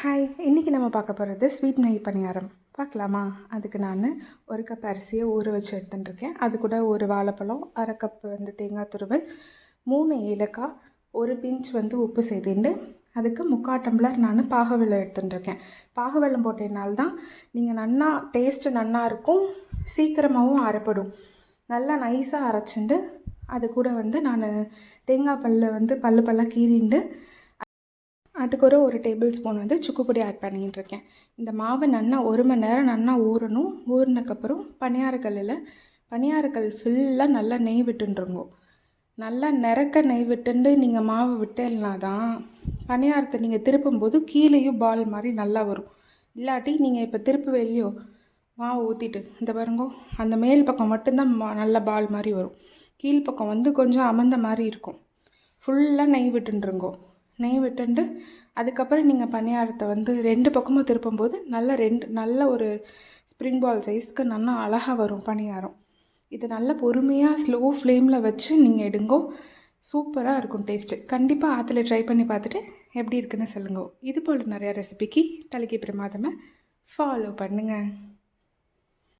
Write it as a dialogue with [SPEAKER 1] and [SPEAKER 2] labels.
[SPEAKER 1] Hi, இன்றைக்கி நம்ம பார்க்க போகிறது ஸ்வீட் நெய் பணியாரம். பார்க்கலாமா? அதுக்கு நான் 1 கப் அரிசியை ஊற வச்சு எடுத்துட்டுருக்கேன். அது கூட ஒரு வாழைப்பழம், 1/2 கப் தேங்காய் துருவல், 3 ஏலக்காய், 1 பிஞ்ச் உப்பு சேர்த்துண்டு அதுக்கு 3/4 டம்ளர் நான் பாக வெல்லம் எடுத்துட்டுருக்கேன். பாக வெல்லம் போட்டதுனால்தான் நீங்கள் நன்னா டேஸ்ட்டு நன்னா இருக்கும், சீக்கிரமாகவும் அரைப்படும். நல்லா நைஸாக அரைச்சிண்டு அது கூட நான் தேங்காய் பல்லாக கீறிண்டு அதுக்கு ஒரு டேபிள் ஸ்பூன் சுக்கு பொடி ஆட் பண்ணிகிட்டுருக்கேன். இந்த மாவு நன்னா 1 மணி நேரம் நன்னா ஊறணும். ஊறினதுக்கப்புறம் பணியாரக்கல் ஃபுல்லாக நல்லா நெய் விட்டுருங்கோ. நல்லா நிறக்க நெய் விட்டுண்டு நீங்கள் மாவு விட்டேல்னா தான் பணியாரத்தை நீங்கள் திருப்பும்போது கீழேயும் பால் மாதிரி நல்லா வரும். இல்லாட்டி நீங்கள் இப்போ திருப்பு இல்லையோ மாவு ஊற்றிட்டு இந்த பாருங்கோ, அந்த மேல் பக்கம் மட்டும்தான் நல்ல பால் மாதிரி வரும். கீழ்ப்பக்கம் கொஞ்சம் அமர்ந்த மாதிரி இருக்கும். ஃபுல்லாக நெய் விட்டுருங்கோ. நெய் விட்டுண்டு அதுக்கப்புறம் நீங்கள் பணியாரத்தை 2 பக்கமும் திருப்பும்போது நல்ல ஒரு ஸ்ப்ரிங் பால் சைஸ்க்கு நல்லா அழகாக வரும் பணியாரம். இது நல்ல பொறுமையாக ஸ்லோ ஃப்ளேமில் வச்சு நீங்கள் எடுங்கோ. சூப்பராக இருக்கும் டேஸ்ட்டு. கண்டிப்பாக ஆற்றுல ட்ரை பண்ணி பார்த்துட்டு எப்படி இருக்குன்னு சொல்லுங்க. இது போல் நிறையா ரெசிபிக்கு தலைக்கு பிரமாதமாக ஃபாலோ பண்ணுங்கள்.